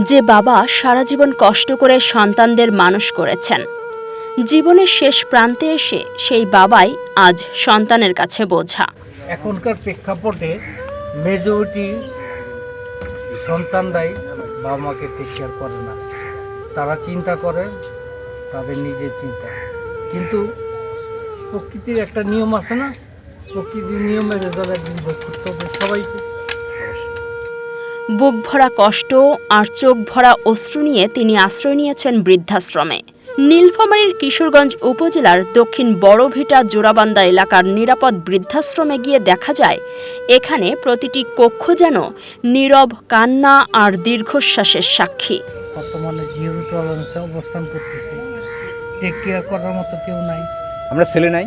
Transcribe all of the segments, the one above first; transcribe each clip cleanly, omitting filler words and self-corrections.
যে বাবা সারা জীবন কষ্ট করে সন্তানদের মানুষ করেছেন, জীবনের শেষ প্রান্তে এসে সেই বাবাই আজ সন্তানের কাছে বোঝা। এখনকার প্রেক্ষাপটে মেজরিটি সন্তানরাই বাবা মাকে টেক কেয়ার করে না। তারা চিন্তা করে তাদের নিজের চিন্তা, কিন্তু প্রকৃতির একটা নিয়ম আছে না, প্রকৃতির নিয়মের রেজাল্ট একদিন ভোগ করতে হবে সবাইকে। বুক ভরা কষ্ট আর চোখ ভরা অশ্রু নিয়ে তিনি আশ্রয় নিয়েছেন বৃদ্ধাশ্রমে। নীলফামারীর কিশোরগঞ্জ উপজেলার দক্ষিণ বড়ভিটা জোড়াবান্দা এলাকার নিরাপদ বৃদ্ধাশ্রমে গিয়ে দেখা যায় এখানে প্রতিটি কক্ষ যেন নীরব কান্না আর দীর্ঘশ্বাসের সাক্ষী। বর্তমানে জিরো টলারেন্সে অবস্থান করতেছে, টেক কেয়ার করার মতো কেউ নাই। আমরা ছেলে নাই।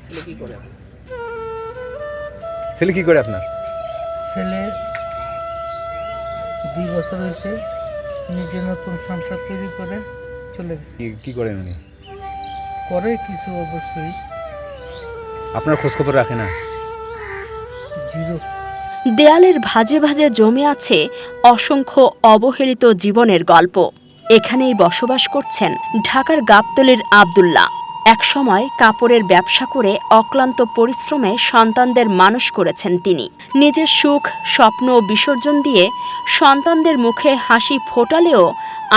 ছেলে কি করে? ছেলে কি করে আপনার? ছেলে 2 বছর হয়েছে, নিজে নতুন সংসার তৈরি করে চলে কি করেন উনি? করে কিছু অবশ্যই। আপনার খোঁজখবর রাখে না? জিরো। দেয়ালের ভাঁজে ভাঁজে জমে আছে অসংখ্য অবহেলিত জীবনের গল্প। এখানেই বসবাস করছেন ঢাকার গাবতলীর আব্দুল্লাহ। একসময় কাপড়ের ব্যবসা করে অক্লান্ত পরিশ্রমে সন্তানদের মানুষ করেছেন তিনি। নিজের সুখ স্বপ্ন বিসর্জন দিয়ে সন্তানদের মুখে হাসি ফোটালেও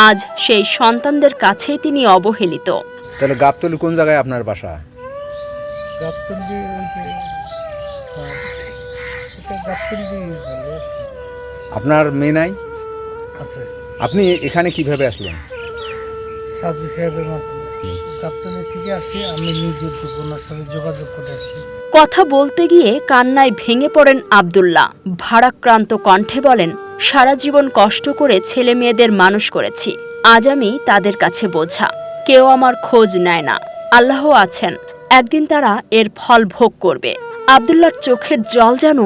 আজ সেই সন্তানদের কাছেই তিনি অবহেলিত। তাহলে গাবতলী কোন জায়গায় আপনার বাসা? গাবতলী ওই যে এটা গাবতলী বলে। আপনার মেয়ে নাই? আচ্ছা, আপনি এখানে কিভাবে আসলেন? সাজু সাহেবের মাধ্যমে গাবতলী থেকে আসি, আমি নিজে ওনার সাথে যোগাযোগ করে আসি। কথা বলতে গিয়ে কান্নায় ভেঙে পড়েন আব্দুল্লাহ। ভারাক্রান্ত কণ্ঠে বলেন, সারা জীবন কষ্ট করে ছেলে মেয়েদের মানুষ করেছি, আজ আমি তাদের কাছে বোঝা। কেউ আমার খোঁজ নেয় না। আল্লাহ আছেন, একদিন তারা এর ফল ভোগ করবে। আব্দুল্লাহর চোখের জল যেন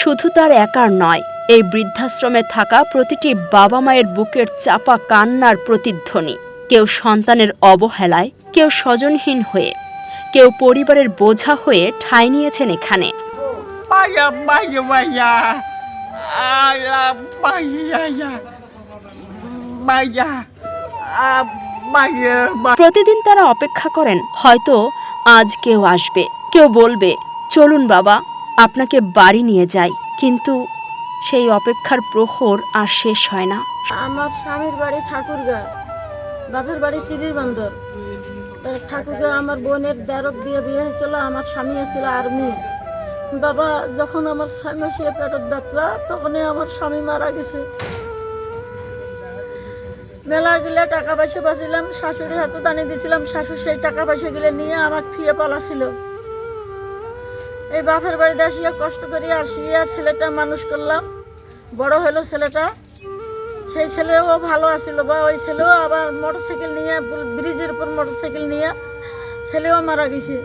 শুধু তার একার নয়, এই বৃদ্ধাশ্রমে থাকা প্রতিটি বাবা মায়ের বুকের চাপা কান্নার প্রতিধ্বনি। কেউ সন্তানের অবহেলায়, কেউ স্বজনহীন হয়ে, কেউ পরিবারের বোঝা হয়ে ঠাঁই নিয়েছেন এখানে। প্রতিদিন তারা অপেক্ষা করেন, হয়তো আজ কেউ আসবে, কেউ বলবে চলুন বাবা আপনাকে বাড়ি নিয়ে যাই, কিন্তু সেই অপেক্ষার প্রহর আর শেষ হয় না। আমার স্বামীর বাড়ি ঠাকুরগাঁ, বাপের বাড়ি চিরির বন্দর। ঠাকুরগাঁ আমার বোনের দেরক দিয়ে বিয়ে হয়েছিল, আমার স্বামী ছিল আর্মি। বাবা যখন আমার 6 মাসে পেটের বাচ্চা, তখনই আমার স্বামী মারা গেছে। মেলা গেলে টাকা পয়সা পাচ্ছিলাম, শাশুড়ির হাতে দানি দিয়েছিলাম, শাশুড়ি সেই টাকা পয়সা গুলো নিয়ে আমার থিয়ে পালাছিল। এই বাপের বাড়িতে আসিয়া কষ্ট করে আসিয়া ছেলেটা মানুষ করলাম, বড় হলো ছেলেটা। সেই ছেলেও ভালো আছিল, বা ওই ছেলেও আবার মোটরসাইকেল নিয়ে ব্রিজের উপর মোটরসাইকেল নিয়ে ছেলেও মারা গেছে।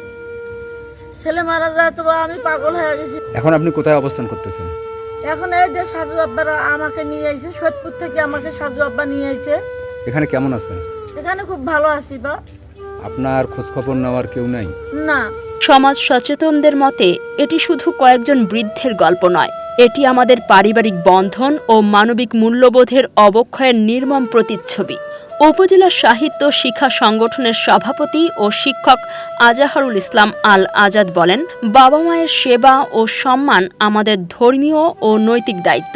ছেলে মারা যায় তো আমি পাগল হয়ে গেছি। এখন আপনি কোথায় অবস্থান করতেছেন? এখন এই যে সাজু আব্বারা আমাকে নিয়ে আইছে, সৈয়দপুর থেকে আমাকে সাজু আব্বা নিয়ে আইছে। এখানে কেমন আছেন? এখানে খুব ভালো আছি। বা আপনার খোঁজখবর নেওয়ার কেউ নাই? না। সমাজ সচেতনদের মতে এটি শুধু কয়েকজন বৃদ্ধের গল্প নয়, এটি আমাদের পারিবারিক বন্ধন ও মানবিক মূল্যবোধের অবক্ষয়ের নির্মম প্রতিচ্ছবি। উপজেলা সাহিত্য শিক্ষা সংগঠনের সভাপতি ও শিক্ষক আজাহারুল ইসলাম আল আজাদ বলেন, বাবা মায়ের সেবা ও সম্মান আমাদের ধর্মীয় ও নৈতিক দায়িত্ব।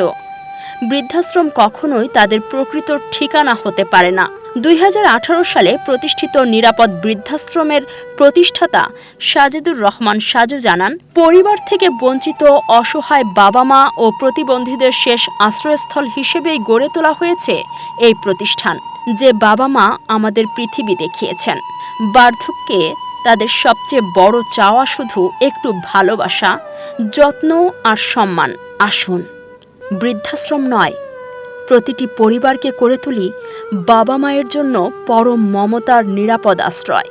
বৃদ্ধাশ্রম কখনোই তাদের প্রকৃত ঠিকানা হতে পারে না। 2018 সালে প্রতিষ্ঠিত নিরাপদ বৃদ্ধাশ্রমের প্রতিষ্ঠাতা সাজেদুর রহমান সাজু জানান, পরিবার থেকে বঞ্চিত অসহায় বাবা মা ও প্রতিবন্ধীদের শেষ আশ্রয়স্থল হিসেবেই গড়ে তোলা হয়েছে এই প্রতিষ্ঠান। যে বাবা মা আমাদের পৃথিবী দেখিয়েছেন, বার্ধক্যে তাদের সবচেয়ে বড় চাওয়া শুধু একটু ভালোবাসা, যত্ন আর সম্মান। আসুন, বৃদ্ধাশ্রম নয়, প্রতিটি পরিবারকে করে তুলি বাবা মায়ের জন্য পরম মমতার নিরাপদ আশ্রয়।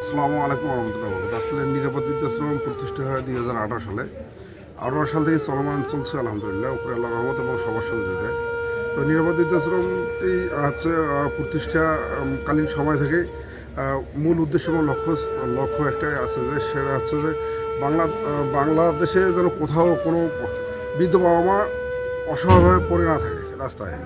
আসসালামু আলাইকুম রহমতুল্লাহ। আসলে নিরাপদ বৃদ্ধাশ্রম প্রতিষ্ঠা হয় 2018 সালে। 18 সাল থেকে চলমান চলছে আলহামদুলিল্লাহ, উপরে আল্লাহ রহমত এবং সবার সহযোগিতায়। তো নিরাপদ বৃদ্ধাশ্রমটি হচ্ছে প্রতিষ্ঠাকালীন সময় থেকে মূল উদ্দেশ্য এবং লক্ষ্য একটাই আছে, যে সেটা হচ্ছে যে বাংলাদেশে যেন কোথাও কোনো বৃদ্ধ বাবা মা অসহায়ভাবে পড়ে না থাকে রাস্তায়,